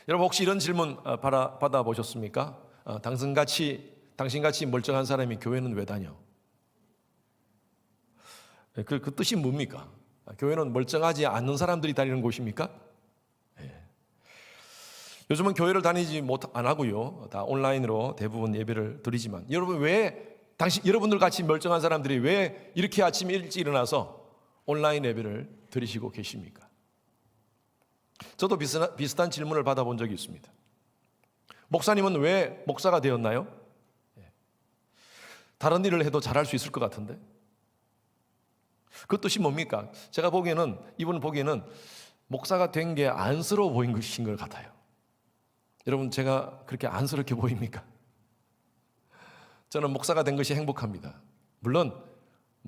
여러분 혹시 이런 질문 받아보셨습니까? 당신같이 멀쩡한 사람이 교회는 왜 다녀? 그 뜻이 뭡니까? 교회는 멀쩡하지 않는 사람들이 다니는 곳입니까? 요즘은 교회를 다니지 안 하고요, 다 온라인으로 대부분 예배를 드리지만, 여러분 여러분들 같이 멀쩡한 사람들이 왜 이렇게 아침 일찍 일어나서 온라인 예배를 드리시고 계십니까? 저도 비슷한 질문을 받아본 적이 있습니다. 목사님은 왜 목사가 되었나요? 다른 일을 해도 잘할 수 있을 것 같은데. 그 뜻이 뭡니까? 제가 보기에는, 이분 보기에는 목사가 된 게 안쓰러워 보인 것인 것 같아요. 여러분, 제가 그렇게 안쓰럽게 보입니까? 저는 목사가 된 것이 행복합니다. 물론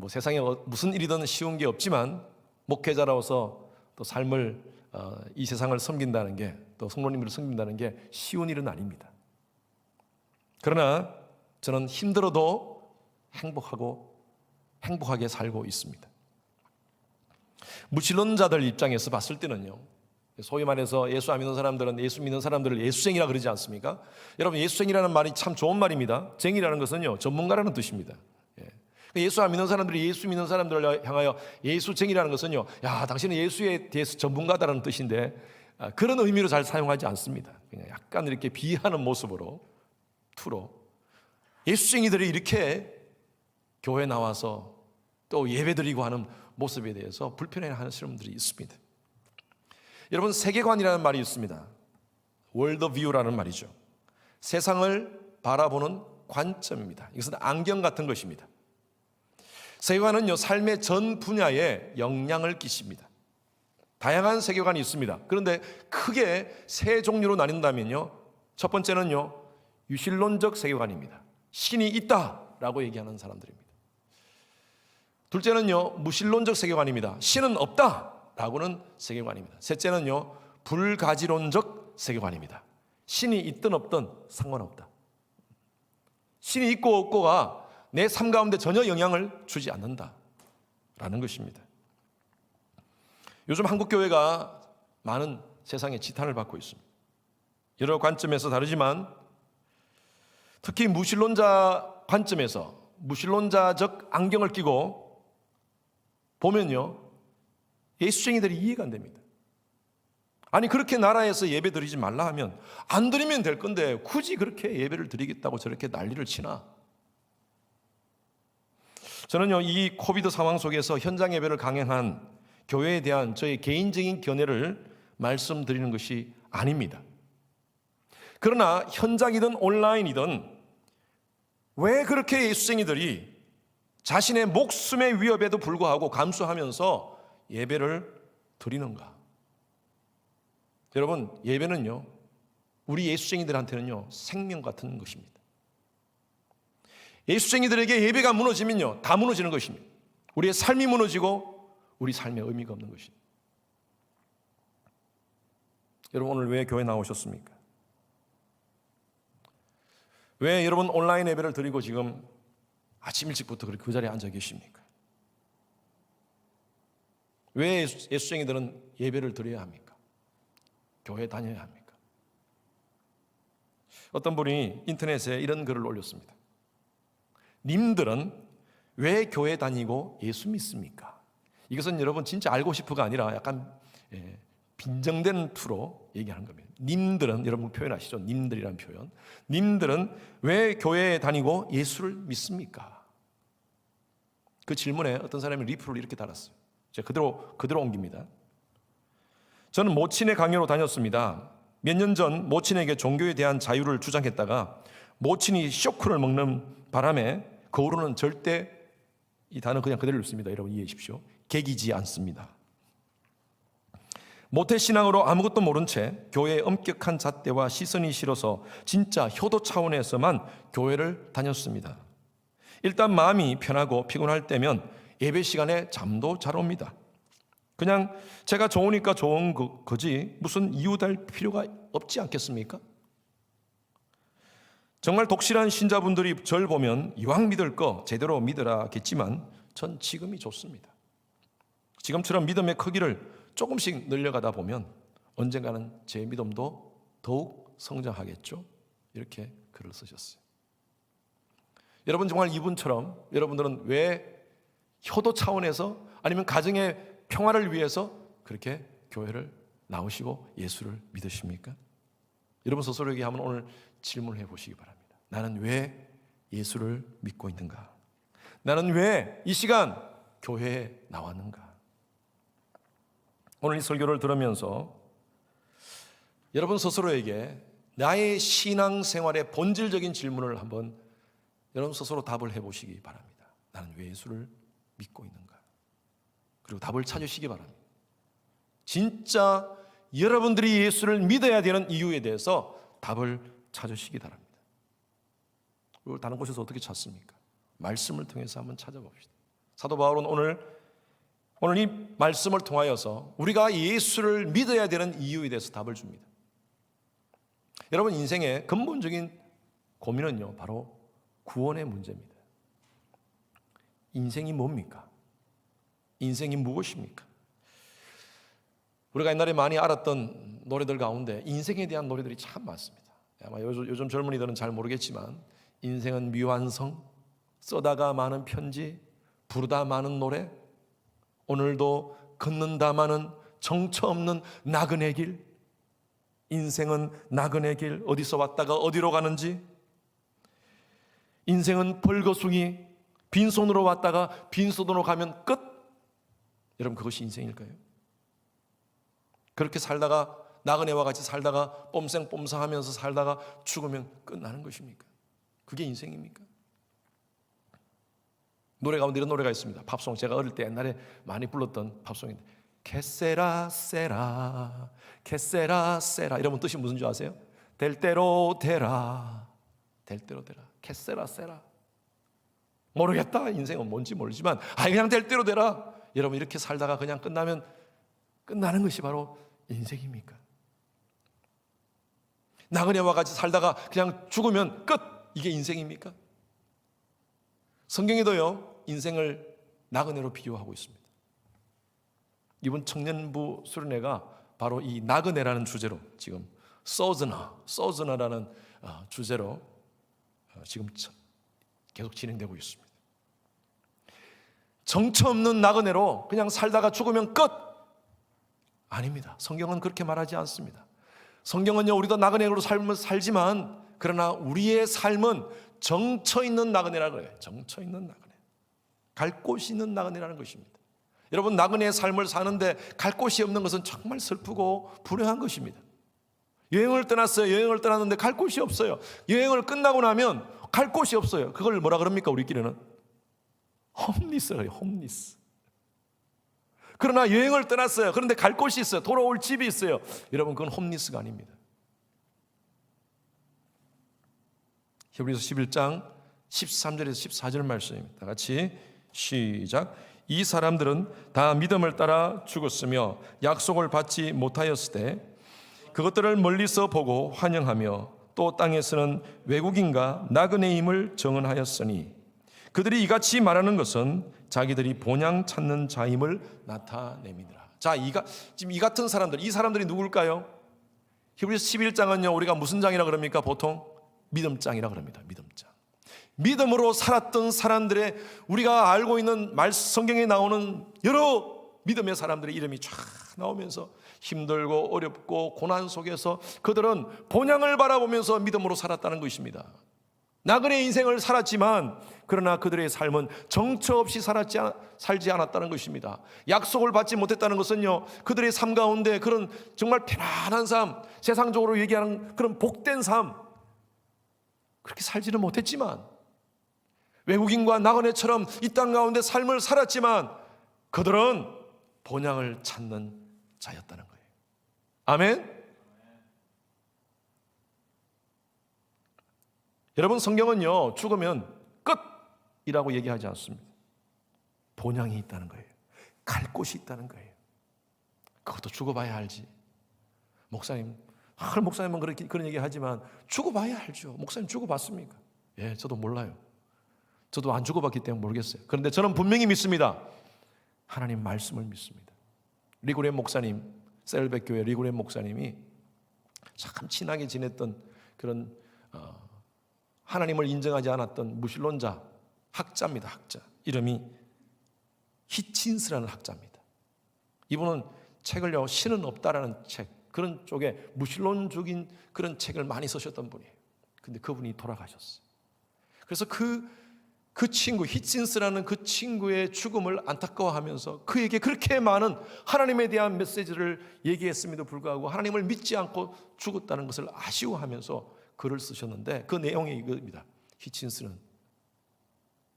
세상에 무슨 일이든 쉬운 게 없지만, 목회자로서 또 삶을 이 세상을 섬긴다는 게, 또 성도님들을 섬긴다는 게 쉬운 일은 아닙니다. 그러나 저는 힘들어도 행복하게 살고 있습니다. 무신론자들 입장에서 봤을 때는요, 소위 말해서 예수 안 믿는 사람들은 예수 믿는 사람들을 예수쟁이라 그러지 않습니까? 여러분, 예수쟁이라는 말이 참 좋은 말입니다. 쟁이라는 것은요, 전문가라는 뜻입니다. 예수 안 믿는 사람들이 예수 믿는 사람들을 향하여 예수쟁이라는 것은요, 야, 당신은 예수에 대해서 전문가다라는 뜻인데, 그런 의미로 잘 사용하지 않습니다. 그냥 약간 이렇게 비하하는 모습으로, 투로 예수쟁이들이 이렇게 교회 나와서 또 예배드리고 하는 모습에 대해서 불편해하는 사람들이 있습니다. 여러분, 세계관이라는 말이 있습니다. 월드뷰라는 말이죠. 세상을 바라보는 관점입니다. 이것은 안경 같은 것입니다. 세계관은요, 삶의 전 분야에 영향을 끼칩니다. 다양한 세계관이 있습니다. 그런데 크게 세 종류로 나뉜다면요, 첫 번째는요, 유실론적 세계관입니다. 신이 있다라고 얘기하는 사람들입니다. 둘째는요, 무신론적 세계관입니다. 신은 없다라고는 세계관입니다. 셋째는요, 불가지론적 세계관입니다. 신이 있든 없든 상관없다. 신이 있고 없고가 내 삶 가운데 전혀 영향을 주지 않는다라는 것입니다. 요즘 한국교회가 많은 세상의 지탄을 받고 있습니다. 여러 관점에서 다르지만, 특히 무신론자 관점에서 무신론자적 안경을 끼고 보면요, 예수쟁이들이 이해가 안 됩니다. 아니, 그렇게 나라에서 예배 드리지 말라 하면 안 드리면 될 건데 굳이 그렇게 예배를 드리겠다고 저렇게 난리를 치나? 저는요, 이 코비드 상황 속에서 현장 예배를 강행한 교회에 대한 저의 개인적인 견해를 말씀드리는 것이 아닙니다. 그러나 현장이든 온라인이든 왜 그렇게 예수쟁이들이 자신의 목숨의 위협에도 불구하고 감수하면서 예배를 드리는가? 여러분, 예배는요, 우리 예수쟁이들한테는요, 생명 같은 것입니다. 예수쟁이들에게 예배가 무너지면요, 다 무너지는 것입니다. 우리의 삶이 무너지고 우리 삶에 의미가 없는 것입니다. 여러분, 오늘 왜 교회 나오셨습니까? 왜 여러분 온라인 예배를 드리고 지금 아침 일찍부터 그렇게 그 자리에 앉아 계십니까? 왜 예수쟁이들은 예배를 드려야 합니까? 교회 다녀야 합니까? 어떤 분이 인터넷에 이런 글을 올렸습니다. 님들은 왜 교회 다니고 예수 믿습니까? 이것은 여러분 진짜 알고 싶어가 아니라 약간 빈정된 투로 얘기하는 겁니다. 님들은, 여러분 표현하시죠? 님들이라는 표현. 님들은 왜 교회에 다니고 예수를 믿습니까? 그 질문에 어떤 사람이 리플을 이렇게 달았어요. 제가 그대로 옮깁니다. 저는 모친의 강요로 다녔습니다. 몇 년 전 모친에게 종교에 대한 자유를 주장했다가 모친이 쇼크를 먹는 바람에 그 후로는 절대, 이 단어 그냥 그대로 읽습니다. 여러분 이해해 주십시오. 개기지 않습니다. 모태신앙으로 아무것도 모른 채 교회의 엄격한 잣대와 시선이 싫어서 진짜 효도 차원에서만 교회를 다녔습니다. 일단 마음이 편하고 피곤할 때면 예배 시간에 잠도 잘 옵니다. 그냥 제가 좋으니까 좋은 거지 무슨 이유달 필요가 없지 않겠습니까? 정말 독실한 신자분들이 절 보면 이왕 믿을 거 제대로 믿으라겠지만 전 지금이 좋습니다. 지금처럼 믿음의 크기를 조금씩 늘려가다 보면 언젠가는 제 믿음도 더욱 성장하겠죠. 이렇게 글을 쓰셨어요. 여러분 정말 이분처럼 여러분들은 왜 효도 차원에서 아니면 가정의 평화를 위해서 그렇게 교회를 나오시고 예수를 믿으십니까? 여러분 스스로에게 한번 오늘 질문을 해보시기 바랍니다. 나는 왜 예수를 믿고 있는가? 나는 왜 이 시간 교회에 나왔는가? 오늘 이 설교를 들으면서 여러분 스스로에게 나의 신앙생활의 본질적인 질문을 한번 여러분 스스로 답을 해보시기 바랍니다. 나는 왜 예수를 믿고 있는가? 그리고 답을 찾으시기 바랍니다. 진짜 여러분들이 예수를 믿어야 되는 이유에 대해서 답을 찾으시기 바랍니다. 그걸 다른 곳에서 어떻게 찾습니까? 말씀을 통해서 한번 찾아봅시다. 사도 바울은 오늘 이 말씀을 통하여서 우리가 예수를 믿어야 되는 이유에 대해서 답을 줍니다. 여러분 인생의 근본적인 고민은요 바로 구원의 문제입니다. 인생이 뭡니까? 인생이 무엇입니까? 우리가 옛날에 많이 알았던 노래들 가운데 인생에 대한 노래들이 참 많습니다. 아마 요즘 젊은이들은 잘 모르겠지만 인생은 미완성, 써다가 많은 편지, 부르다 많은 노래, 오늘도 걷는다마는 정처 없는 나그네 길, 인생은 나그네 길, 어디서 왔다가 어디로 가는지, 인생은 벌거숭이, 빈손으로 왔다가 빈손으로 가면 끝. 여러분 그것이 인생일까요? 그렇게 살다가 나그네와 같이 살다가 뽐생뽐생하면서 살다가 죽으면 끝나는 것입니까? 그게 인생입니까? 노래 가운데 이런 노래가 있습니다. 팝송, 제가 어릴 때 옛날에 많이 불렀던 팝송인데 캐세라 세라 캐세라 세라, 여러분 뜻이 무슨 줄 아세요? 될 대로 되라, 될 대로 되라. 캐세라 세라. 모르겠다, 인생은 뭔지 모르지만 그냥 될 대로 되라. 여러분 이렇게 살다가 그냥 끝나면 끝나는 것이 바로 인생입니까? 나그네와 같이 살다가 그냥 죽으면 끝, 이게 인생입니까? 성경에도요 인생을 나그네로 비유하고 있습니다. 이번 청년부 수련회가 바로 이 나그네라는 주제로 지금 소즈너라는 주제로 지금 계속 진행되고 있습니다. 정처 없는 나그네로 그냥 살다가 죽으면 끝! 아닙니다. 성경은 그렇게 말하지 않습니다. 성경은요 우리도 나그네로 삶을 살지만 그러나 우리의 삶은 정처 있는 나그네라고 해요. 정처 있는 나그네, 갈 곳이 있는 나그네라는 것입니다. 여러분 나그네의 삶을 사는데 갈 곳이 없는 것은 정말 슬프고 불행한 것입니다. 여행을 떠났어요. 여행을 떠났는데 갈 곳이 없어요. 여행을 끝나고 나면 갈 곳이 없어요. 그걸 뭐라 그럽니까? 우리끼리는 홈리스래요. 홈리스. 그러나 여행을 떠났어요. 그런데 갈 곳이 있어요. 돌아올 집이 있어요. 여러분 그건 홈리스가 아닙니다. 히브리서 11장 13절에서 14절 말씀입니다. 다 같이 시작. 이 사람들은 다 믿음을 따라 죽었으며 약속을 받지 못하였을 때 그것들을 멀리서 보고 환영하며 또 땅에서는 외국인과 나그네임을 정언하였으니 그들이 이같이 말하는 것은 자기들이 본향 찾는 자임을 나타냅니다. 자, 지금 이 같은 사람들, 이 사람들이 누굴까요? 히브리서 11장은요 우리가 무슨 장이라 그럽니까? 보통 믿음장이라 그럽니다. 믿음장. 믿음으로 살았던 사람들의 우리가 알고 있는 성경에 나오는 여러 믿음의 사람들의 이름이 쫙 나오면서 힘들고 어렵고 고난 속에서 그들은 본향을 바라보면서 믿음으로 살았다는 것입니다. 나그네 인생을 살았지만 그러나 그들의 삶은 정처 없이 살지 않았다는 것입니다. 약속을 받지 못했다는 것은요 그들의 삶 가운데 그런 정말 편안한 삶, 세상적으로 얘기하는 그런 복된 삶, 그렇게 살지는 못했지만 외국인과 나그네처럼 이 땅 가운데 삶을 살았지만 그들은 본향을 찾는 자였다는 거예요. 아멘. 여러분 성경은요 죽으면 끝이라고 얘기하지 않습니다. 본향이 있다는 거예요. 갈 곳이 있다는 거예요. 그것도 죽어봐야 알지. 목사님은 그런 얘기 하지만 죽어봐야 알죠. 목사님 죽어봤습니까? 예, 저도 몰라요. 저도 안 죽어봤기 때문에 모르겠어요. 그런데 저는 분명히 믿습니다. 하나님 말씀을 믿습니다. 리그레 목사님, 셀백교회 리그레 목사님이 참 친하게 지냈던 그런 하나님을 인정하지 않았던 무신론자 학자입니다. 학자. 이름이 히친스라는 학자입니다. 이분은 책을요, 신은 없다라는 책, 그런 쪽에 무신론적인 그런 책을 많이 쓰셨던 분이에요. 근데 그분이 돌아가셨어요. 그래서 그 친구, 히친스라는 그 친구의 죽음을 안타까워하면서 그에게 그렇게 많은 하나님에 대한 메시지를 얘기했음에도 불구하고 하나님을 믿지 않고 죽었다는 것을 아쉬워하면서 글을 쓰셨는데, 그 내용이 이겁니다. 히친스는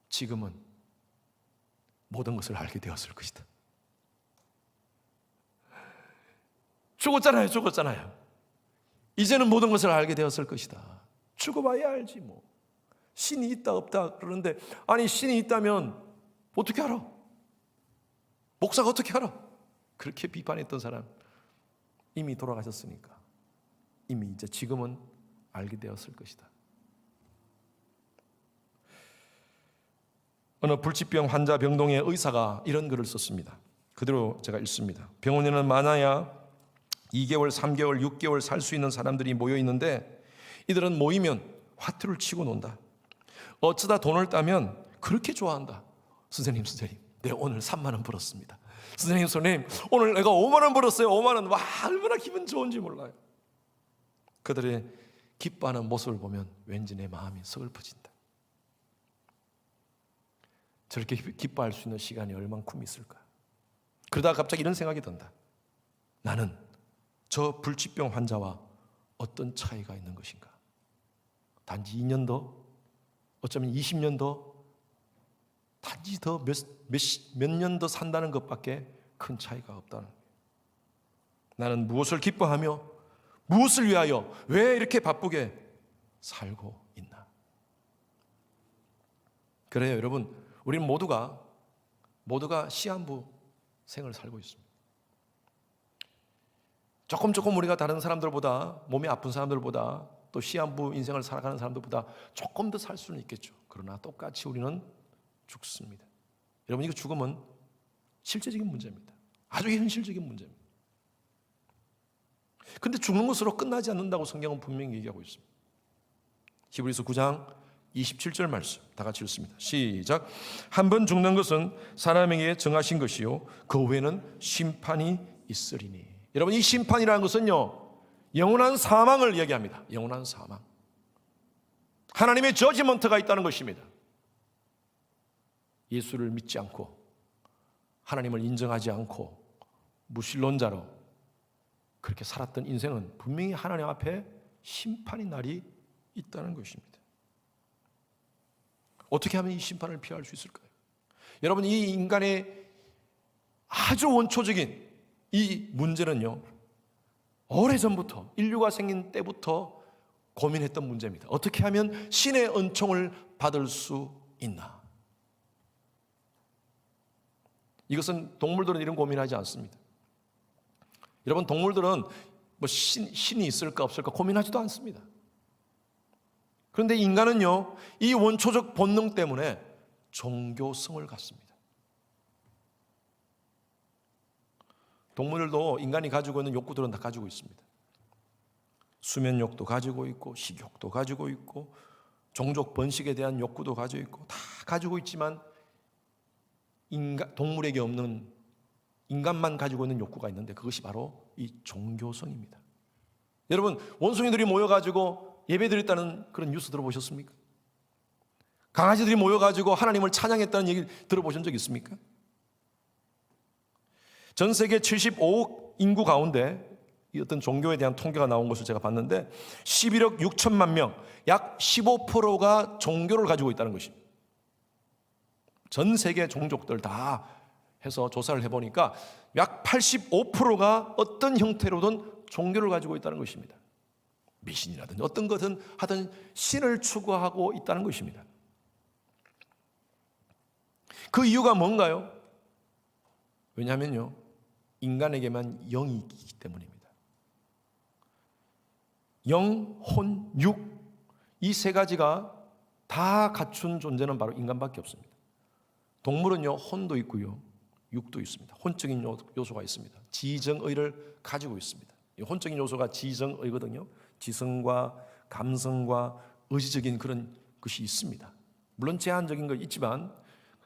지금은 모든 것을 알게 되었을 것이다. 죽었잖아요. 이제는 모든 것을 알게 되었을 것이다. 죽어봐야 알지 뭐. 신이 있다 없다 그러는데, 아니 신이 있다면 어떻게 알아? 목사가 어떻게 알아? 그렇게 비판했던 사람, 이미 돌아가셨으니까 이미 이제 지금은 알게 되었을 것이다. 어느 불치병 환자 병동의 의사가 이런 글을 썼습니다. 그대로 제가 읽습니다. 병원에는 많아야 2개월, 3개월, 6개월 살 수 있는 사람들이 모여 있는데 이들은 모이면 화투를 치고 논다. 어쩌다 돈을 따면 그렇게 좋아한다. 선생님, 내가 오늘 3만 원 벌었습니다. 선생님, 오늘 내가 5만 원 벌었어요. 5만 원. 와, 얼마나 기분 좋은지 몰라요. 그들의 기뻐하는 모습을 보면 왠지 내 마음이 서글퍼진다. 저렇게 기뻐할 수 있는 시간이 얼만큼 있을까? 그러다가 갑자기 이런 생각이 든다. 나는 저 불치병 환자와 어떤 차이가 있는 것인가? 단지 2년 더, 어쩌면 20년 더, 단지 더 몇 년 더 산다는 것밖에 큰 차이가 없다는 거예요. 나는 무엇을 기뻐하며 무엇을 위하여 왜 이렇게 바쁘게 살고 있나? 그래요, 여러분. 우리는 모두가 시한부 생을 살고 있습니다. 조금 우리가 다른 사람들보다, 몸이 아픈 사람들보다, 또 시한부 인생을 살아가는 사람들보다 조금 더 살 수는 있겠죠. 그러나 똑같이 우리는 죽습니다. 여러분, 이거 죽음은 실제적인 문제입니다. 아주 현실적인 문제입니다. 그런데 죽는 것으로 끝나지 않는다고 성경은 분명히 얘기하고 있습니다. 히브리서 9장 27절 말씀 다 같이 읽습니다. 시작. 한 번 죽는 것은 사람에게 정하신 것이요 그 후에는 심판이 있으리니. 여러분, 이 심판이라는 것은요, 영원한 사망을 이야기합니다. 영원한 사망. 하나님의 저지먼트가 있다는 것입니다. 예수를 믿지 않고 하나님을 인정하지 않고 무신론자로 그렇게 살았던 인생은 분명히 하나님 앞에 심판의 날이 있다는 것입니다. 어떻게 하면 이 심판을 피할 수 있을까요? 여러분, 이 인간의 아주 원초적인 이 문제는요, 오래전부터, 인류가 생긴 때부터 고민했던 문제입니다. 어떻게 하면 신의 은총을 받을 수 있나? 이것은 동물들은 이런 고민하지 않습니다. 여러분, 동물들은 뭐 신이 있을까 없을까 고민하지도 않습니다. 그런데 인간은요, 이 원초적 본능 때문에 종교성을 갖습니다. 동물들도 인간이 가지고 있는 욕구들은 다 가지고 있습니다. 수면욕도 가지고 있고, 식욕도 가지고 있고, 종족 번식에 대한 욕구도 가지고 있고, 다 가지고 있지만 동물에게 없는, 인간만 가지고 있는 욕구가 있는데 그것이 바로 이 종교성입니다. 여러분, 원숭이들이 모여가지고 예배드렸다는 그런 뉴스 들어보셨습니까? 강아지들이 모여가지고 하나님을 찬양했다는 얘기 들어보신 적 있습니까? 전 세계 75억 인구 가운데 이 어떤 종교에 대한 통계가 나온 것을 제가 봤는데 11억 6천만 명, 약 15%가 종교를 가지고 있다는 것입니다. 전 세계 종족들 다 해서 조사를 해보니까 약 85%가 어떤 형태로든 종교를 가지고 있다는 것입니다. 미신이라든지 어떤 것은 하든 신을 추구하고 있다는 것입니다. 그 이유가 뭔가요? 왜냐하면요, 인간에게만 영이 있기 때문입니다. 영, 혼, 육, 이 세 가지가 다 갖춘 존재는 바로 인간밖에 없습니다. 동물은요, 혼도 있고요, 육도 있습니다. 혼적인 요소가 있습니다. 지정의를 가지고 있습니다. 이 혼적인 요소가 지성의거든요. 지성과 감성과 의지적인 그런 것이 있습니다. 물론 제한적인 거 있지만,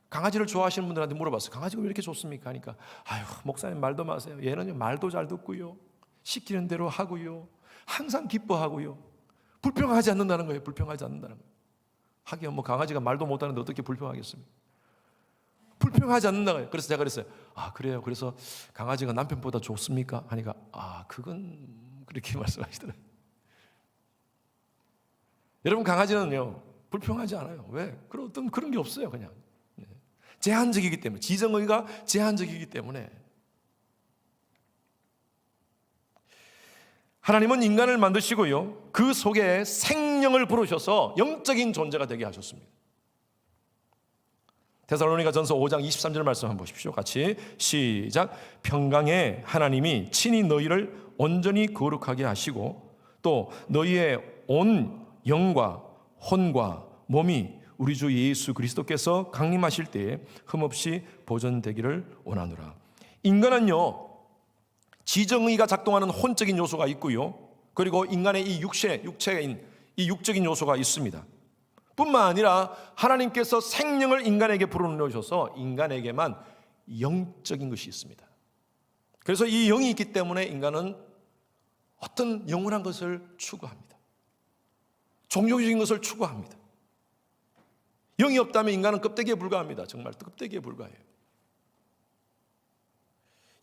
강아지를 좋아하시는 분들한테 물어봤어요. 강아지가 왜 이렇게 좋습니까? 하니까 아유, 목사님 말도 마세요. 얘는 말도 잘 듣고요, 시키는 대로 하고요, 항상 기뻐하고요, 불평하지 않는다는 거예요. 불평하지 않는다는 거예요. 하긴 뭐 강아지가 말도 못하는데 어떻게 불평하겠습니까? 불평하지 않는다는 거예요. 그래서 제가 그랬어요. 아, 그래요? 그래서 강아지가 남편보다 좋습니까? 하니까 아, 그건 그렇게 말씀하시더라고요. 여러분, 강아지는요 불평하지 않아요. 왜? 그런 게 없어요. 그냥 제한적이기 때문에, 지성의가 제한적이기 때문에. 하나님은 인간을 만드시고요, 그 속에 생명을 부르셔서 영적인 존재가 되게 하셨습니다. 데살로니가전서 5장 23절 말씀 한번 보십시오. 같이 시작. 평강의 하나님이 친히 너희를 온전히 거룩하게 하시고 또 너희의 온 영과 혼과 몸이 우리 주 예수 그리스도께서 강림하실 때에 흠없이 보존되기를 원하노라. 인간은요, 지정의가 작동하는 혼적인 요소가 있고요, 그리고 인간의 이 육체인 이 육적인 요소가 있습니다. 뿐만 아니라 하나님께서 생명을 인간에게 불어넣으셔서 인간에게만 영적인 것이 있습니다. 그래서 이 영이 있기 때문에 인간은 어떤 영원한 것을 추구합니다. 종교적인 것을 추구합니다. 영이 없다면 인간은 껍데기에 불과합니다. 정말 껍데기에 불과해요.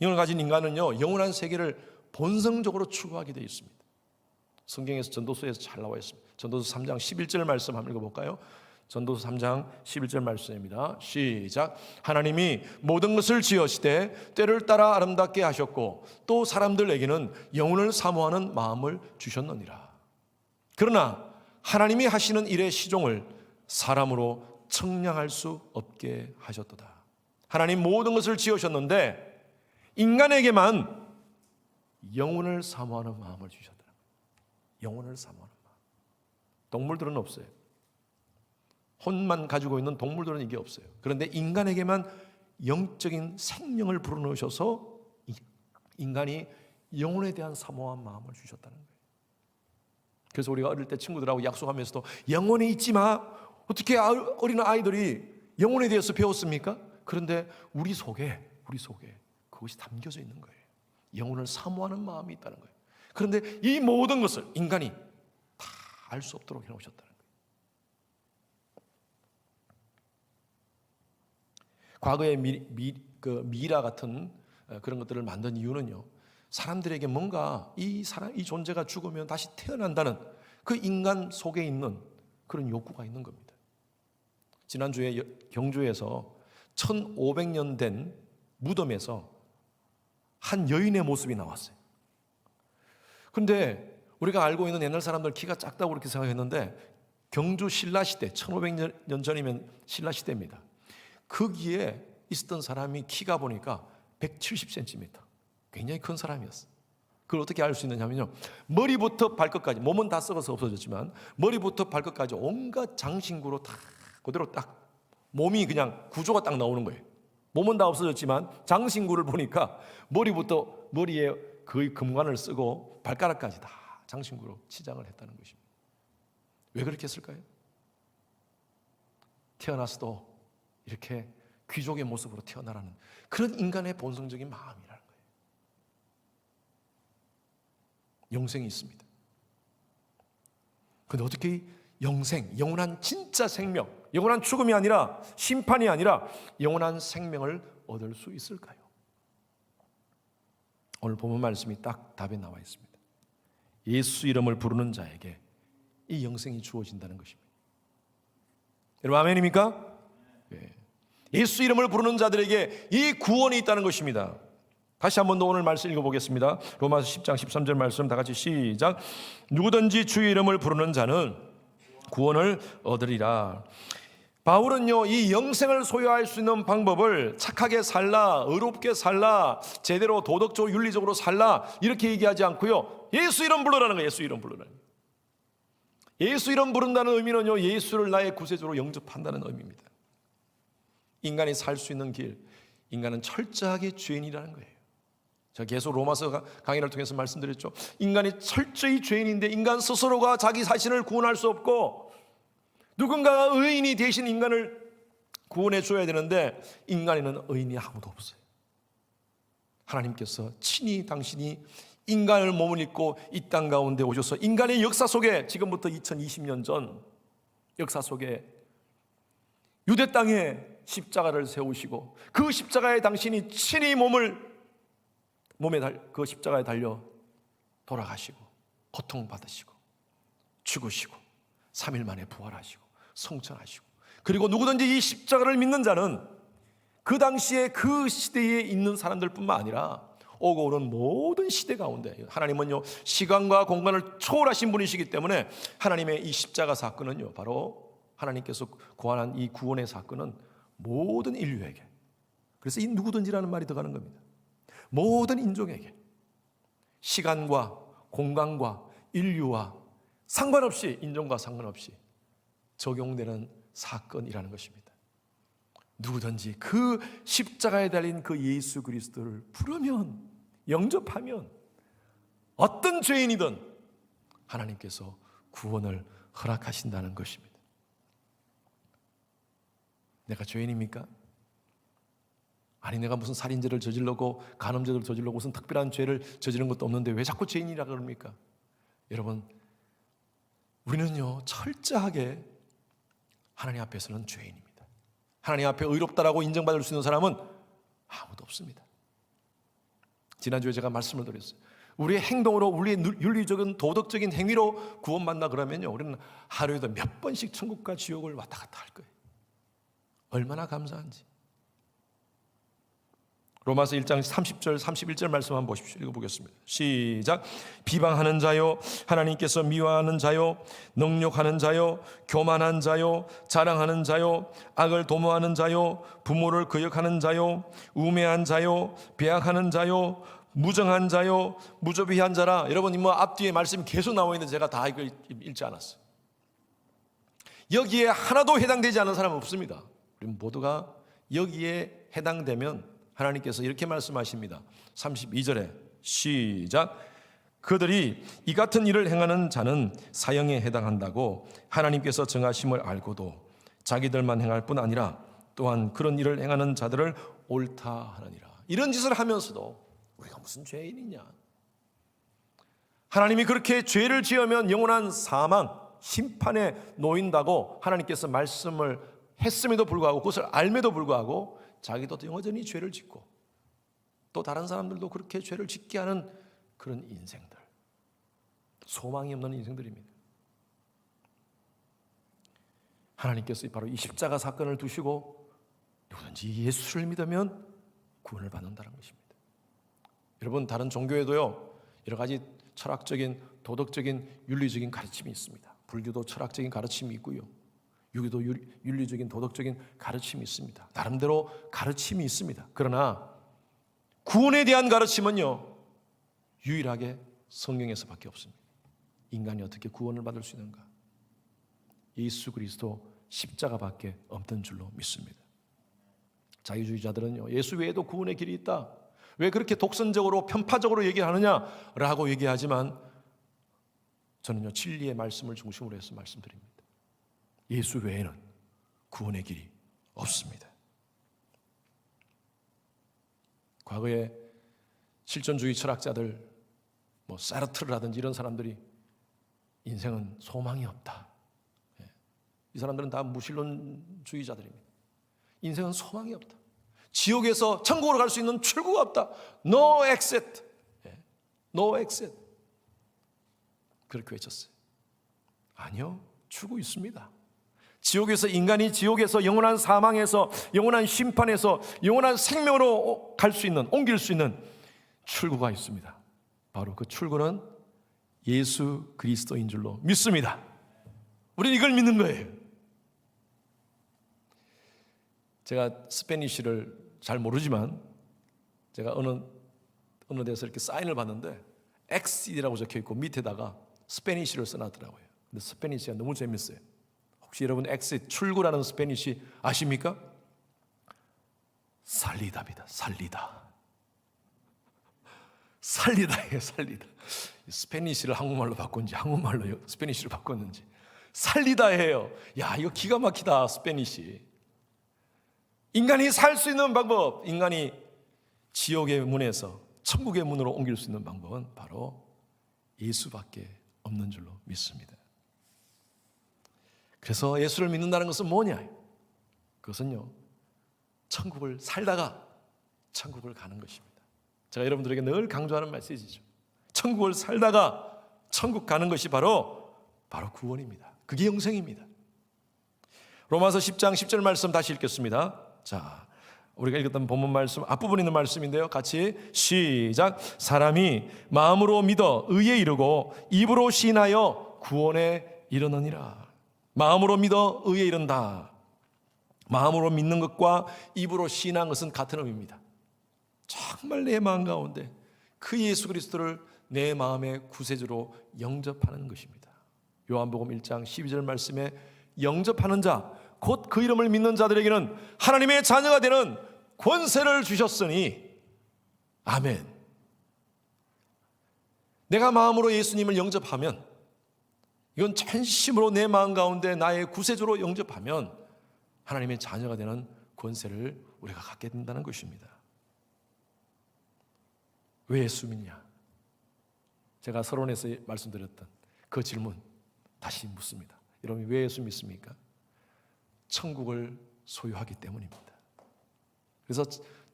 영을 가진 인간은요, 영원한 세계를 본성적으로 추구하게 되어 있습니다. 성경에서 전도서에서 잘 나와 있습니다. 전도서 3장 11절 말씀 한번 읽어볼까요? 전도서 3장 11절 말씀입니다. 시작. 하나님이 모든 것을 지으시되 때를 따라 아름답게 하셨고 또 사람들에게는 영혼을 사모하는 마음을 주셨느니라. 그러나 하나님이 하시는 일의 시종을 사람으로 측량할 수 없게 하셨도다. 하나님 모든 것을 지으셨는데 인간에게만 영혼을 사모하는 마음을 주셨다. 영혼을 사모하는 마음. 동물들은 없어요. 혼만 가지고 있는 동물들은 이게 없어요. 그런데 인간에게만 영적인 생명을 불어넣으셔서 인간이 영혼에 대한 사모한 마음을 주셨다는 거예요. 그래서 우리가 어릴 때 친구들하고 약속하면서도 영혼에 있지 마. 어떻게 어린 아이들이 영혼에 대해서 배웠습니까? 그런데 우리 속에 그것이 담겨져 있는 거예요. 영혼을 사모하는 마음이 있다는 거예요. 그런데 이 모든 것을 인간이 다 알 수 없도록 해놓으셨다는 거예요. 과거의 미라 같은 그런 것들을 만든 이유는요, 사람들에게 뭔가 이 존재가 죽으면 다시 태어난다는 그 인간 속에 있는 그런 욕구가 있는 겁니다. 지난주에 경주에서 1500년 된 무덤에서 한 여인의 모습이 나왔어요. 그런데 우리가 알고 있는 옛날 사람들 키가 작다고 그렇게 생각했는데 경주 신라시대 1500년 전이면 신라시대입니다. 거기에 있었던 사람이 키가 보니까 170cm, 굉장히 큰 사람이었어요. 그걸 어떻게 알 수 있느냐면요, 머리부터 발끝까지, 몸은 다 썩어서 없어졌지만 머리부터 발끝까지 온갖 장신구로 다 그대로 딱 몸이 그냥 구조가 딱 나오는 거예요. 몸은 다 없어졌지만 장신구를 보니까 머리에 거의 금관을 쓰고 발가락까지 다 장신구로 치장을 했다는 것입니다. 왜 그렇게 했을까요? 태어나서도 이렇게 귀족의 모습으로 태어나라는 그런 인간의 본성적인 마음이라는 거예요. 영생이 있습니다. 그런데 어떻게 영원한 진짜 생명, 영원한 죽음이 아니라 심판이 아니라 영원한 생명을 얻을 수 있을까요? 오늘 본문 말씀이 딱 답에 나와 있습니다. 예수 이름을 부르는 자에게 이 영생이 주어진다는 것입니다. 여러분 아멘입니까? 네. 예수 이름을 부르는 자들에게 이 구원이 있다는 것입니다. 다시 한 번 더 오늘 말씀 읽어보겠습니다. 로마서 10장 13절 말씀 다 같이 시작. 누구든지 주의 이름을 부르는 자는 구원을 얻으리라. 바울은요, 이 영생을 소유할 수 있는 방법을 착하게 살라, 의롭게 살라, 제대로 도덕적으로 윤리적으로 살라 이렇게 얘기하지 않고요, 예수 이름 부르라는 거예요. 예수 이름 부르라는 거예요. 예수 이름 부른다는 의미는요, 예수를 나의 구세주로 영접한다는 의미입니다. 인간이 살 수 있는 길, 인간은 철저하게 죄인이라는 거예요. 제가 계속 로마서 강의를 통해서 말씀드렸죠. 인간이 철저히 죄인인데 인간 스스로가 자기 자신을 구원할 수 없고 누군가가 의인이 대신 인간을 구원해 줘야 되는데 인간에는 의인이 아무도 없어요. 하나님께서 친히 당신이 인간을 몸을 입고 이 땅 가운데 오셔서 인간의 역사 속에 지금부터 2020년 전 역사 속에 유대 땅에 십자가를 세우시고 그 십자가에 당신이 친히 그 십자가에 달려 돌아가시고 고통받으시고 죽으시고 3일 만에 부활하시고 성천하시고 그리고 누구든지 이 십자가를 믿는 자는 그 당시에 그 시대에 있는 사람들뿐만 아니라 오고 오는 모든 시대 가운데 하나님은요 시간과 공간을 초월하신 분이시기 때문에 하나님의 이 십자가 사건은요 바로 하나님께서 고안한 이 구원의 사건은 모든 인류에게, 그래서 이 누구든지라는 말이 들어가는 겁니다. 모든 인종에게 시간과 공간과 인류와 상관없이, 인종과 상관없이 적용되는 사건이라는 것입니다. 누구든지 그 십자가에 달린 그 예수 그리스도를 부르면, 영접하면 어떤 죄인이든 하나님께서 구원을 허락하신다는 것입니다. 내가 죄인입니까? 아니 내가 무슨 살인죄를 저질렀고 간음죄를 저질렀고 무슨 특별한 죄를 저지른 것도 없는데 왜 자꾸 죄인이라 그럽니까? 여러분, 우리는요 철저하게 하나님 앞에서는 죄인입니다. 하나님 앞에 의롭다라고 인정받을 수 있는 사람은 아무도 없습니다. 지난주에 제가 말씀을 드렸어요. 우리의 행동으로, 우리의 윤리적인 도덕적인 행위로 구원받나 그러면요 우리는 하루에도 몇 번씩 천국과 지옥을 왔다 갔다 할 거예요. 얼마나 감사한지. 로마서 1장 30절 31절 말씀 한번 보십시오. 읽어보겠습니다. 시작. 비방하는 자요, 하나님께서 미워하는 자요, 능욕하는 자요, 교만한 자요, 자랑하는 자요, 악을 도모하는 자요, 부모를 거역하는 자요, 우매한 자요, 배악하는 자요, 무정한 자요, 무조비한 자라. 여러분 뭐 앞뒤에 말씀이 계속 나와 있는데 제가 다 읽지 않았어요. 여기에 하나도 해당되지 않은 사람은 없습니다. 우리 모두가 여기에 해당되면 하나님께서 이렇게 말씀하십니다. 32절에 시작. 그들이 이 같은 일을 행하는 자는 사형에 해당한다고 하나님께서 정하심을 알고도 자기들만 행할 뿐 아니라 또한 그런 일을 행하는 자들을 옳다 하느니라. 이런 짓을 하면서도 우리가 무슨 죄인이냐? 하나님이 그렇게 죄를 지으면 영원한 사망, 심판에 놓인다고 하나님께서 말씀을 했음에도 불구하고, 그것을 알매도 불구하고 자기도 여전히 죄를 짓고 또 다른 사람들도 그렇게 죄를 짓게 하는 그런 인생들, 소망이 없는 인생들입니다. 하나님께서 바로 이 십자가 사건을 두시고 누구든지 예수를 믿으면 구원을 받는다는 것입니다. 여러분, 다른 종교에도요 여러 가지 철학적인, 도덕적인, 윤리적인 가르침이 있습니다. 불교도 철학적인 가르침이 있고요, 유교도 윤리적인, 도덕적인 가르침이 있습니다. 나름대로 가르침이 있습니다. 그러나 구원에 대한 가르침은요 유일하게 성경에서밖에 없습니다. 인간이 어떻게 구원을 받을 수 있는가? 예수 그리스도 십자가밖에 없는 줄로 믿습니다. 자유주의자들은요 예수 외에도 구원의 길이 있다, 왜 그렇게 독선적으로 편파적으로 얘기하느냐라고 얘기하지만 저는요 진리의 말씀을 중심으로 해서 말씀드립니다. 예수 외에는 구원의 길이 없습니다. 과거에 실존주의 철학자들, 뭐 사르트르라든지 이런 사람들이 인생은 소망이 없다, 이 사람들은 다 무신론주의자들입니다. 인생은 소망이 없다, 지옥에서 천국으로 갈 수 있는 출구가 없다, no exit, no exit, 그렇게 외쳤어요. 아니요, 출구 있습니다. 지옥에서, 인간이 지옥에서, 영원한 사망에서, 영원한 심판에서 영원한 생명으로 갈 수 있는, 옮길 수 있는 출구가 있습니다. 바로 그 출구는 예수 그리스도인 줄로 믿습니다. 우리는 이걸 믿는 거예요. 제가 스페니쉬를 잘 모르지만 제가 어느 데서 이렇게 사인을 봤는데 엑시드라고 적혀 있고 밑에다가 스페니쉬를 써놨더라고요. 근데 스페니쉬가 너무 재밌어요. 혹시 여러분 엑시, 출구라는 스페니쉬 아십니까? 살리다입니다. 살리다. 살리다예요, 살리다. 스페니쉬를 한국말로 바꾼지 한국말로 스페니쉬로 바꿨는지 살리다예요. 야, 이거 기가 막히다. 스페니쉬. 인간이 살 수 있는 방법, 인간이 지옥의 문에서 천국의 문으로 옮길 수 있는 방법은 바로 예수밖에 없는 줄로 믿습니다. 그래서 예수를 믿는다는 것은 뭐냐? 그것은요, 천국을 살다가 천국을 가는 것입니다. 제가 여러분들에게 늘 강조하는 메시지죠. 천국을 살다가 천국 가는 것이 바로 구원입니다. 그게 영생입니다. 로마서 10장 10절 말씀 다시 읽겠습니다. 자, 우리가 읽었던 본문 말씀 앞부분에 있는 말씀인데요, 같이 시작. 사람이 마음으로 믿어 의에 이르고 입으로 시인하여 구원에 이르느니라. 마음으로 믿어 의에 이른다. 마음으로 믿는 것과 입으로 시인한 것은 같은 의미입니다. 정말 내 마음 가운데 그 예수 그리스도를 내 마음의 구세주로 영접하는 것입니다. 요한복음 1장 12절 말씀에 영접하는 자, 곧 그 이름을 믿는 자들에게는 하나님의 자녀가 되는 권세를 주셨으니 아멘. 내가 마음으로 예수님을 영접하면, 이건 전심으로 내 마음 가운데 나의 구세주로 영접하면 하나님의 자녀가 되는 권세를 우리가 갖게 된다는 것입니다. 왜 예수 믿냐? 제가 서론에서 말씀드렸던 그 질문 다시 묻습니다. 여러분, 왜 예수 믿습니까? 천국을 소유하기 때문입니다. 그래서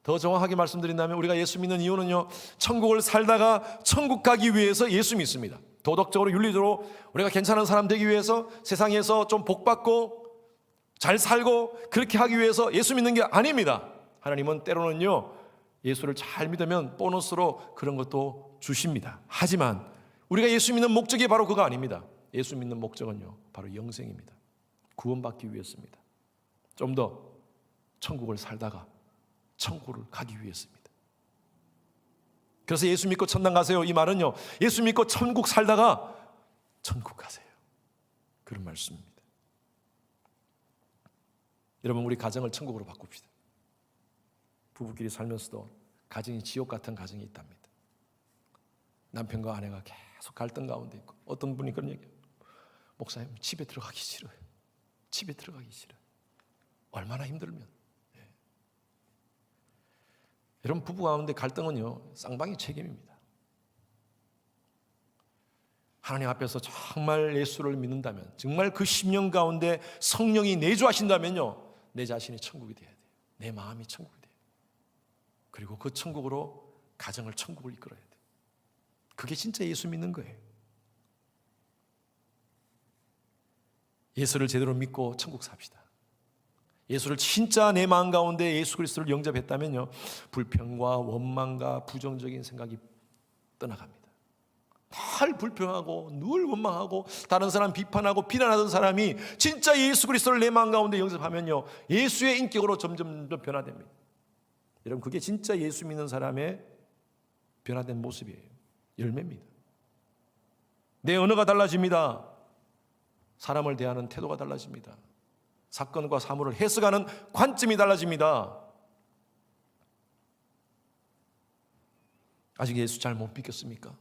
더 정확하게 말씀드린다면 우리가 예수 믿는 이유는요, 천국을 살다가 천국 가기 위해서 예수 믿습니다. 도덕적으로 윤리적으로 우리가 괜찮은 사람 되기 위해서, 세상에서 좀 복받고 잘 살고 그렇게 하기 위해서 예수 믿는 게 아닙니다. 하나님은 때로는요, 예수를 잘 믿으면 보너스로 그런 것도 주십니다. 하지만 우리가 예수 믿는 목적이 바로 그거 아닙니다. 예수 믿는 목적은요, 바로 영생입니다. 구원받기 위해서입니다. 좀 더 천국을 살다가 천국을 가기 위해서입니다. 그래서 예수 믿고 천당 가세요, 이 말은요, 예수 믿고 천국 살다가 천국 가세요, 그런 말씀입니다. 여러분, 우리 가정을 천국으로 바꿉시다. 부부끼리 살면서도 가정이 지옥 같은 가정이 있답니다. 남편과 아내가 계속 갈등 가운데 있고, 어떤 분이 그런 얘기해요. 목사님, 집에 들어가기 싫어요. 집에 들어가기 싫어요. 얼마나 힘들면. 여러분, 부부 가운데 갈등은요, 쌍방이 책임입니다. 하나님 앞에서 정말 예수를 믿는다면, 정말 그 심령 가운데 성령이 내주하신다면요, 내 자신이 천국이 돼야 돼요. 내 마음이 천국이 돼요. 그리고 그 천국으로 가정을 천국을 이끌어야 돼요. 그게 진짜 예수 믿는 거예요. 예수를 제대로 믿고 천국 삽시다. 예수를 진짜 내 마음 가운데 예수 그리스도를 영접했다면요, 불평과 원망과 부정적인 생각이 떠나갑니다. 늘 불평하고 늘 원망하고 다른 사람 비판하고 비난하던 사람이 진짜 예수 그리스도를 내 마음 가운데 영접하면요, 예수의 인격으로 점점 더 변화됩니다. 여러분, 그게 진짜 예수 믿는 사람의 변화된 모습이에요. 열매입니다. 내 언어가 달라집니다. 사람을 대하는 태도가 달라집니다. 사건과 사물을 해석하는 관점이 달라집니다. 아직 예수 잘 못 믿겠습니까?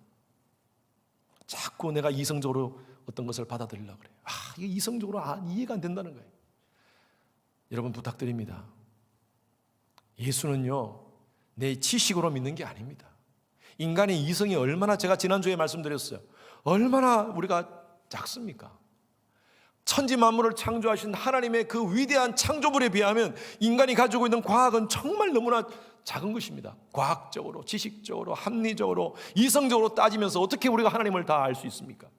자꾸 내가 이성적으로 어떤 것을 받아들이려고 그래요. 이게 이성적으로 이해가 안 된다는 거예요. 여러분, 부탁드립니다. 예수는요, 내 지식으로 믿는 게 아닙니다. 인간의 이성이 얼마나, 제가 지난주에 말씀드렸어요, 얼마나 우리가 작습니까? 천지 만물을 창조하신 하나님의 그 위대한 창조물에 비하면 인간이 가지고 있는 과학은 정말 너무나 작은 것입니다. 과학적으로, 지식적으로, 합리적으로, 이성적으로 따지면서 어떻게 우리가 하나님을 다 알 수 있습니까?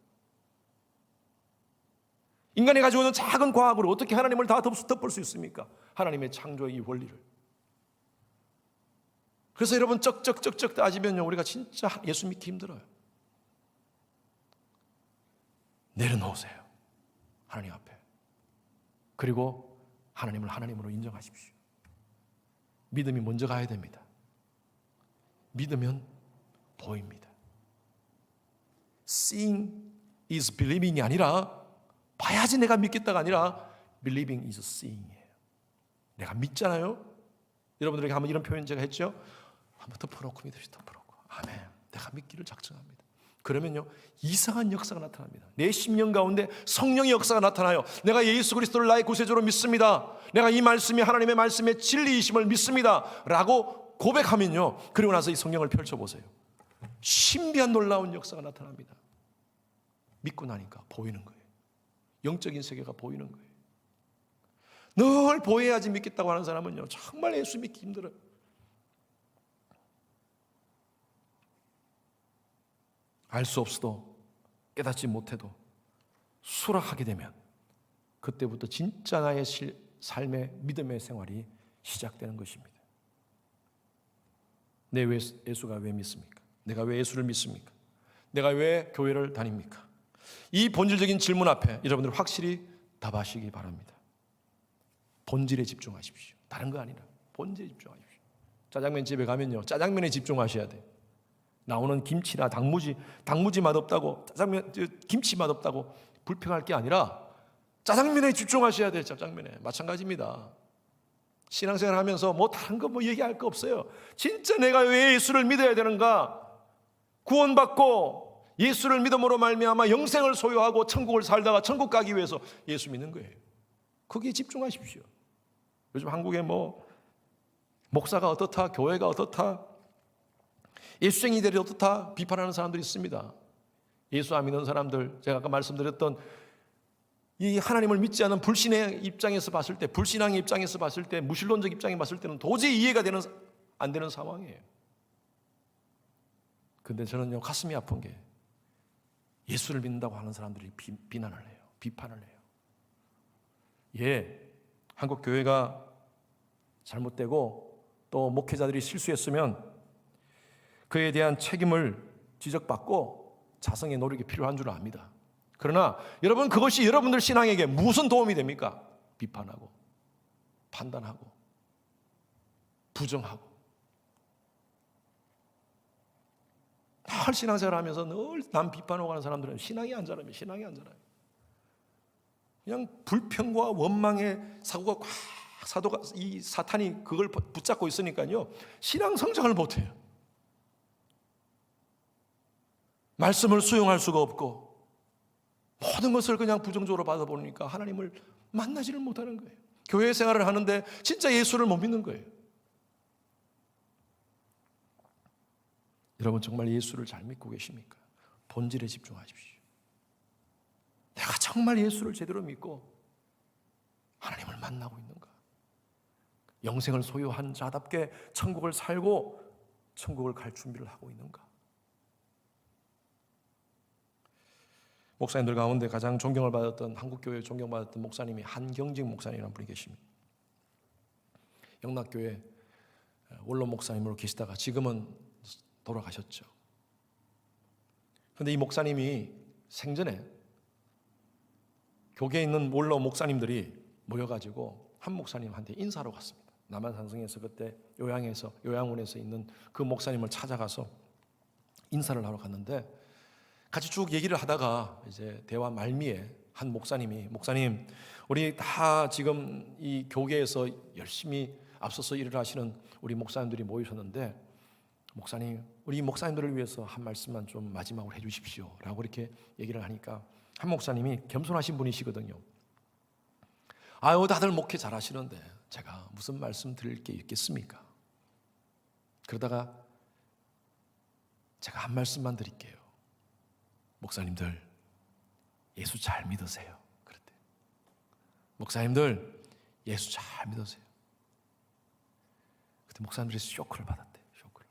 인간이 가지고 있는 작은 과학으로 어떻게 하나님을 다 덮을 수 있습니까? 하나님의 창조의 이 원리를. 그래서 여러분, 쩍쩍쩍쩍 따지면요, 우리가 진짜 예수 믿기 힘들어요. 내려놓으세요, 하나님 앞에. 그리고 하나님을 하나님으로 인정하십시오. 믿음이 먼저 가야 됩니다. 믿으면 보입니다. Seeing is believing이 아니라, 봐야지 내가 믿겠다가 아니라 believing is seeing이에요. 내가 믿잖아요. 여러분들에게 한번 이런 표현 제가 했죠. 한번 덮어놓고 믿으시, 덮어놓고. 아멘. 내가 믿기를 작정합니다. 그러면요, 이상한 역사가 나타납니다. 내 심령 가운데 성령의 역사가 나타나요. 내가 예수 그리스도를 나의 구세주로 믿습니다. 내가 이 말씀이 하나님의 말씀의 진리이심을 믿습니다 라고 고백하면요, 그리고 나서 이 성령을 펼쳐보세요. 신비한 놀라운 역사가 나타납니다. 믿고 나니까 보이는 거예요. 영적인 세계가 보이는 거예요. 늘 보여야지 믿겠다고 하는 사람은요, 정말 예수 믿기 힘들어요. 알 수 없어도, 깨닫지 못해도 수락하게 되면 그때부터 진짜 나의 삶의 믿음의 생활이 시작되는 것입니다. 내 예수가 왜 믿습니까? 내가 왜 예수를 믿습니까? 내가 왜 교회를 다닙니까? 이 본질적인 질문 앞에 여러분들 확실히 답하시기 바랍니다. 본질에 집중하십시오. 다른 거 아니라 본질에 집중하십시오. 짜장면 집에 가면요, 짜장면에 집중하셔야 돼요. 나오는 김치나 단무지 맛없다고, 짜장면 김치 맛없다고 불평할 게 아니라 짜장면에 집중하셔야 돼요. 짜장면에. 마찬가지입니다. 신앙생활 하면서 뭐 다른 거 뭐 얘기할 거 없어요. 진짜 내가 왜 예수를 믿어야 되는가? 구원받고 예수를 믿음으로 말미암아 영생을 소유하고 천국을 살다가 천국 가기 위해서 예수 믿는 거예요. 거기에 집중하십시오. 요즘 한국에 뭐 목사가 어떻다, 교회가 어떻다, 예수쟁이들이 어떻다 비판하는 사람들이 있습니다. 예수 안 믿는 사람들, 제가 아까 말씀드렸던 이 하나님을 믿지 않은 불신의 입장에서 봤을 때, 불신앙의 입장에서 봤을 때, 무신론적 입장에 봤을 때는 도저히 이해가 안 되는 상황이에요. 근데 저는요, 가슴이 아픈 게 예수를 믿는다고 하는 사람들이 비난을 해요. 비판을 해요. 예, 한국 교회가 잘못되고 또 목회자들이 실수했으면 그에 대한 책임을 지적받고 자성의 노력이 필요한 줄 압니다. 그러나 여러분, 그것이 여러분들 신앙에게 무슨 도움이 됩니까? 비판하고 판단하고 부정하고. 늘 신앙생활 하면서 늘 남 비판하고 하는 사람들은 신앙이 안 자라요. 신앙이 안 자라요. 그냥 불평과 원망의 사고가 꽉 이 사탄이 그걸 붙잡고 있으니까요, 신앙 성장을 못해요. 말씀을 수용할 수가 없고 모든 것을 그냥 부정적으로 받아보니까 하나님을 만나지를 못하는 거예요. 교회 생활을 하는데 진짜 예수를 못 믿는 거예요. 여러분, 정말 예수를 잘 믿고 계십니까? 본질에 집중하십시오. 내가 정말 예수를 제대로 믿고 하나님을 만나고 있는가? 영생을 소유한 자답게 천국을 살고 천국을 갈 준비를 하고 있는가? 목사님들 가운데 가장 존경을 받았던, 한국교회에 존경받았던 목사님이 한경직 목사님이라는 분이 계십니다. 영락교회 원로 목사님으로 계시다가 지금은 돌아가셨죠. 그런데 이 목사님이 생전에 교계에 있는 원로 목사님들이 모여가지고 한 목사님한테 인사하러 갔습니다. 남한산성에서 그때 요양원에서 있는 그 목사님을 찾아가서 인사를 하러 갔는데, 같이 쭉 얘기를 하다가 이제 대화 말미에 한 목사님, 우리 다 지금 이 교계에서 열심히 앞서서 일을 하시는 우리 목사님들이 모이셨는데, 목사님, 우리 목사님들을 위해서 한 말씀만 좀 마지막으로 해주십시오 라고 이렇게 얘기를 하니까 한 목사님이 겸손하신 분이시거든요. 아유, 다들 목회 잘하시는데 제가 무슨 말씀 드릴 게 있겠습니까? 그러다가 제가 한 말씀만 드릴게요. 목사님들, 예수 잘 믿으세요. 그랬대. 목사님들, 예수 잘 믿으세요. 그때 목사님들이 쇼크를 받았대. 쇼크를.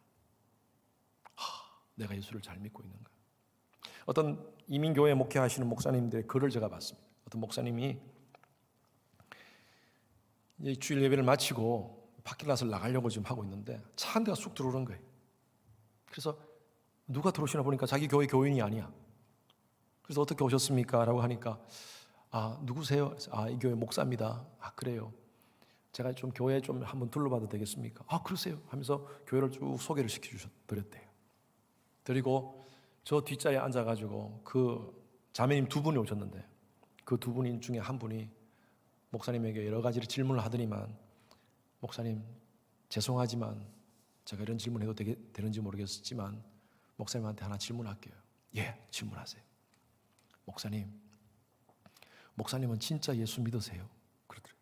내가 예수를 잘 믿고 있는가? 어떤 이민교회 목회하시는 목사님들의 글을 제가 봤습니다. 어떤 목사님이 이제 주일 예배를 마치고 파킹랏을 나가려고 지금 하고 있는데 차 한 대가 쑥 들어오는 거예요. 그래서 누가 들어오시나 보니까 자기 교회 교인이 아니야. 그래서 어떻게 오셨습니까? 라고 하니까, 누구세요? 이 교회 목사입니다. 그래요. 제가 좀 교회 좀 한번 둘러봐도 되겠습니까? 그러세요. 하면서 교회를 쭉 소개를 시켜드렸대요. 그리고 저 뒷자리에 앉아가지고 그 자매님 두 분이 오셨는데, 그 두 분 중에 한 분이 목사님에게 여러 가지 질문을 하더니만, 목사님, 죄송하지만 제가 이런 질문해도 되는지 모르겠지만 목사님한테 하나 질문할게요. 예, 질문하세요. 목사님은 진짜 예수 믿으세요? 그러더래요.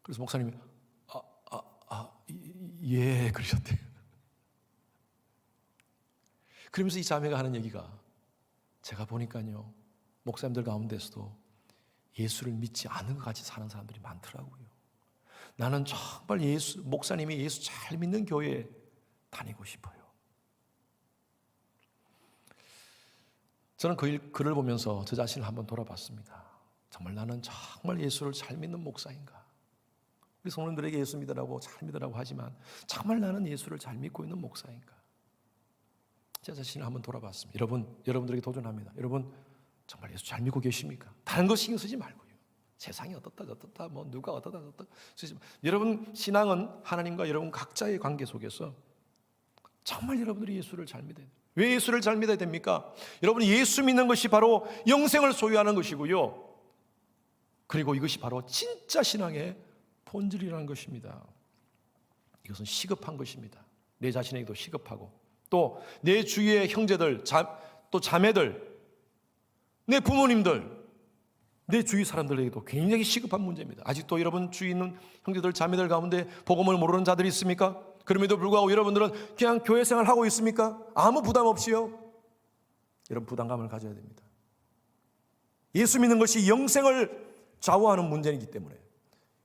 그래서 목사님이 예 그러셨대요. 그러면서 이 자매가 하는 얘기가, 제가 보니까요 목사님들 가운데서도 예수를 믿지 않은 것 같이 사는 사람들이 많더라고요. 나는 정말 목사님이 예수 잘 믿는 교회에 다니고 싶어요. 저는 그 글을 보면서 저 자신을 한번 돌아봤습니다. 정말 나는 정말 예수를 잘 믿는 목사인가? 우리 성도들에게 예수 믿으라고 잘 믿으라고 하지만 정말 나는 예수를 잘 믿고 있는 목사인가? 제 자신을 한번 돌아봤습니다. 여러분들에게 도전합니다. 여러분 정말 예수 잘 믿고 계십니까? 다른 거 신경 쓰지 말고요. 세상이 어떻다 뭐 누가 어떻다 여러분 신앙은 하나님과 여러분 각자의 관계 속에서 정말 여러분들이 예수를 잘 믿어야 돼요. 왜 예수를 잘 믿어야 됩니까? 여러분이 예수 믿는 것이 바로 영생을 소유하는 것이고요. 그리고 이것이 바로 진짜 신앙의 본질이라는 것입니다. 이것은 시급한 것입니다. 내 자신에게도 시급하고 또 내 주위의 형제들, 또 자매들, 내 부모님들, 내 주위 사람들에게도 굉장히 시급한 문제입니다. 아직도 여러분 주위에 있는 형제들, 자매들 가운데 복음을 모르는 자들이 있습니까? 그럼에도 불구하고 여러분들은 그냥 교회 생활하고 있습니까? 아무 부담 없이요? 여러분 부담감을 가져야 됩니다. 예수 믿는 것이 영생을 좌우하는 문제이기 때문에,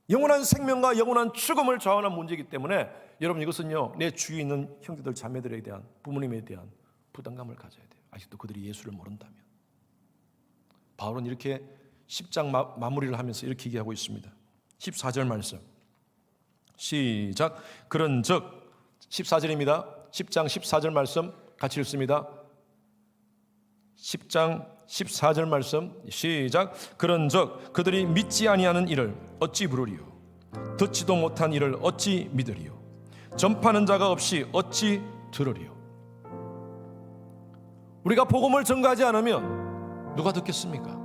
영원한 생명과 영원한 죽음을 좌우하는 문제이기 때문에 여러분 이것은요 내 주위에 있는 형제들, 자매들에 대한, 부모님에 대한 부담감을 가져야 돼요. 아직도 그들이 예수를 모른다면. 바울은 이렇게 10장 마무리를 하면서 이렇게 얘기하고 있습니다. 14절 말씀 시작. 그런즉 14절입니다. 10장 14절 말씀 같이 읽습니다. 10장 14절 말씀 시작. 그런즉 그들이 믿지 아니하는 일을 어찌 부르리요? 듣지도 못한 일을 어찌 믿으리요? 전파하는 자가 없이 어찌 들으리요? 우리가 복음을 전가하지 않으면 누가 듣겠습니까?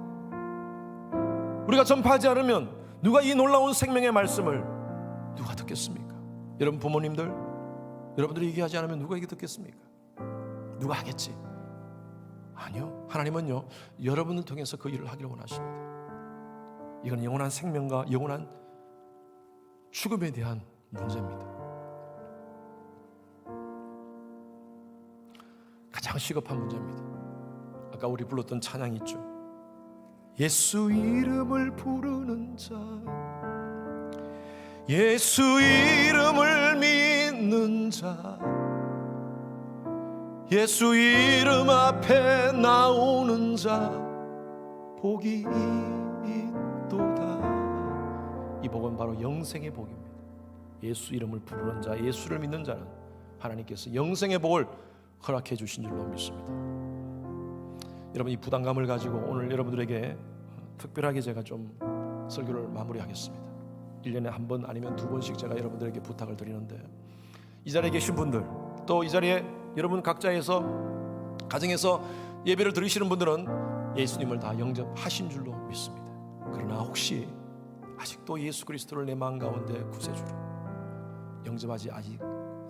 우리가 전파하지 않으면 누가 이 놀라운 생명의 말씀을 누가 듣겠습니까? 여러분 부모님들, 여러분들이 얘기하지 않으면 누가 얘기 듣겠습니까? 누가 하겠지? 아니요. 하나님은요 여러분을 통해서 그 일을 하기를 원하십니다. 이건 영원한 생명과 영원한 죽음에 대한 문제입니다. 가장 시급한 문제입니다. 아까 우리 불렀던 찬양이 있죠. 예수 이름을 부르는 자, 예수 이름을 믿는 자, 예수 이름 앞에 나오는 자 복이 있도다. 이 복은 바로 영생의 복입니다. 예수 이름을 부르는 자, 예수를 믿는 자는 하나님께서 영생의 복을 허락해 주신 줄로 믿습니다. 여러분 이 부담감을 가지고 오늘 여러분들에게 특별하게 제가 좀 설교를 마무리하겠습니다. 1년에 한 번 아니면 2번씩 제가 여러분들에게 부탁을 드리는데, 이 자리에 계신 분들, 또 이 자리에 여러분 각자에서 가정에서 예배를 드리시는 분들은 예수님을 다 영접하신 줄로 믿습니다. 그러나 혹시 아직도 예수 그리스도를 내 마음 가운데 구세주로 영접하지 아직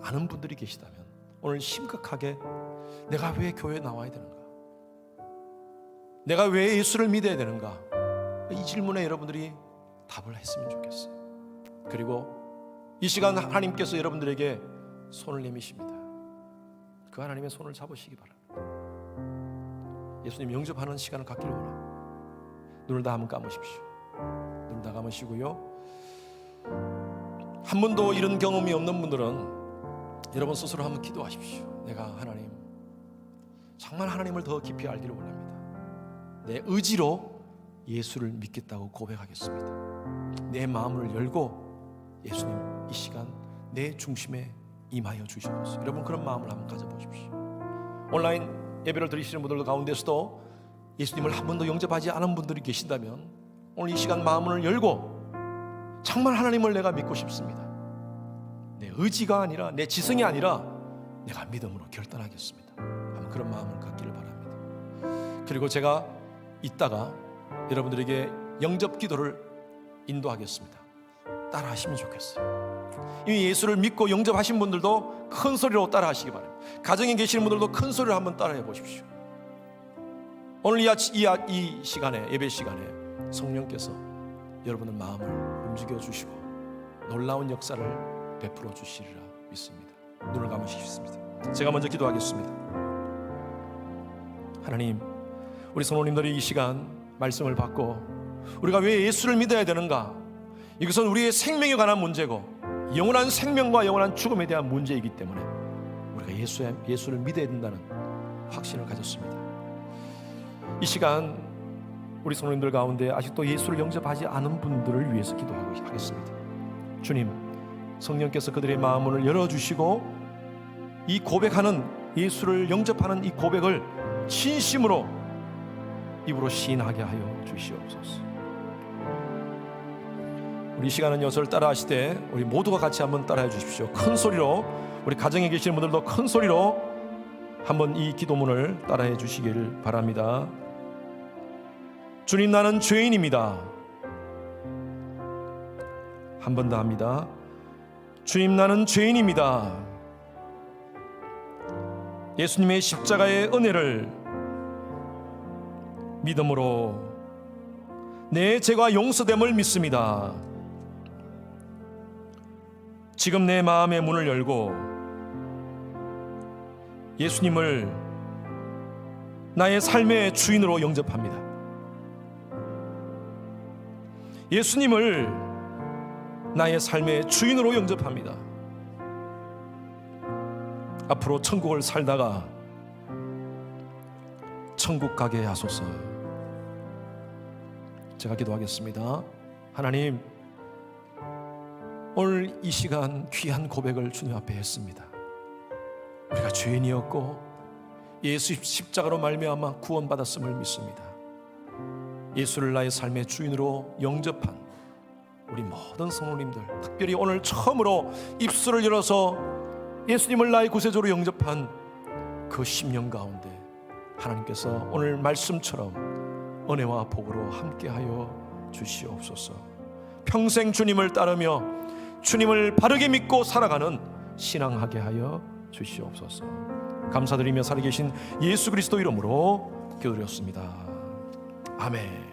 않은 분들이 계시다면 오늘 심각하게 내가 왜 교회에 나와야 되는가? 내가 왜 예수를 믿어야 되는가? 이 질문에 여러분들이 답을 했으면 좋겠어요. 그리고 이 시간 하나님께서 여러분들에게 손을 내미십니다. 그 하나님의 손을 잡으시기 바랍니다. 예수님 영접하는 시간을 갖기를 원합니다. 눈을 다 한번 감으십시오. 눈을 다 감으시고요. 한 번도 이런 경험이 없는 분들은 여러분 스스로 한번 기도하십시오. 내가 하나님, 정말 하나님을 더 깊이 알기를 원합니다. 내 의지로 예수를 믿겠다고 고백하겠습니다. 내 마음을 열고 예수님 이 시간 내 중심에 임하여 주시옵소서. 여러분 그런 마음을 한번 가져보십시오. 온라인 예배를 드리시는 분들 가운데서도 예수님을 한 번도 영접하지 않은 분들이 계신다면 오늘 이 시간 마음을 열고 정말 하나님을 내가 믿고 싶습니다. 내 의지가 아니라, 내 지성이 아니라 내가 믿음으로 결단하겠습니다. 한번 그런 마음을 갖기를 바랍니다. 그리고 제가 이따가 여러분들에게 영접 기도를 인도하겠습니다. 따라 하시면 좋겠어요. 이미 예수를 믿고 영접하신 분들도 큰 소리로 따라 하시기 바랍니다. 가정에 계시는 분들도 큰 소리로 한번 따라해 보십시오. 오늘 이 시간에, 예배 시간에 성령께서 여러분의 마음을 움직여 주시고 놀라운 역사를 베풀어 주시리라 믿습니다. 눈을 감으시겠습니다. 제가 먼저 기도하겠습니다. 하나님, 우리 성도님들이 이 시간 말씀을 받고 우리가 왜 예수를 믿어야 되는가, 이것은 우리의 생명에 관한 문제고 영원한 생명과 영원한 죽음에 대한 문제이기 때문에 우리가 예수를 믿어야 된다는 확신을 가졌습니다. 이 시간 우리 성도님들 가운데 아직도 예수를 영접하지 않은 분들을 위해서 기도하겠습니다. 주님, 성령께서 그들의 마음을 열어주시고 이 고백하는, 예수를 영접하는 이 고백을 진심으로 입으로 시인하게 하여 주시옵소서. 우리 시간은 여서를 따라 하시되 우리 모두가 같이 한번 따라해 주십시오. 큰 소리로, 우리 가정에 계시는 분들도 큰 소리로 한번 이 기도문을 따라해 주시기를 바랍니다. 주님, 나는 죄인입니다. 한 번 더 합니다. 주님, 나는 죄인입니다. 예수님의 십자가의 은혜를 믿음으로 내 죄가 용서됨을 믿습니다. 지금 내 마음의 문을 열고 예수님을 나의 삶의 주인으로 영접합니다. 예수님을 나의 삶의 주인으로 영접합니다. 앞으로 천국을 살다가 천국 가게 하소서. 제가 기도하겠습니다. 하나님, 오늘 이 시간 귀한 고백을 주님 앞에 했습니다. 우리가 죄인이었고 예수 십자가로 말미암아 구원받았음을 믿습니다. 예수를 나의 삶의 주인으로 영접한 우리 모든 성도님들, 특별히 오늘 처음으로 입술을 열어서 예수님을 나의 구세주로 영접한 그 10년 가운데 하나님께서 오늘 말씀처럼 은혜와 복으로 함께하여 주시옵소서. 평생 주님을 따르며 주님을 바르게 믿고 살아가는 신앙하게 하여 주시옵소서. 감사드리며 살아계신 예수 그리스도 이름으로 기도드렸습니다. 아멘.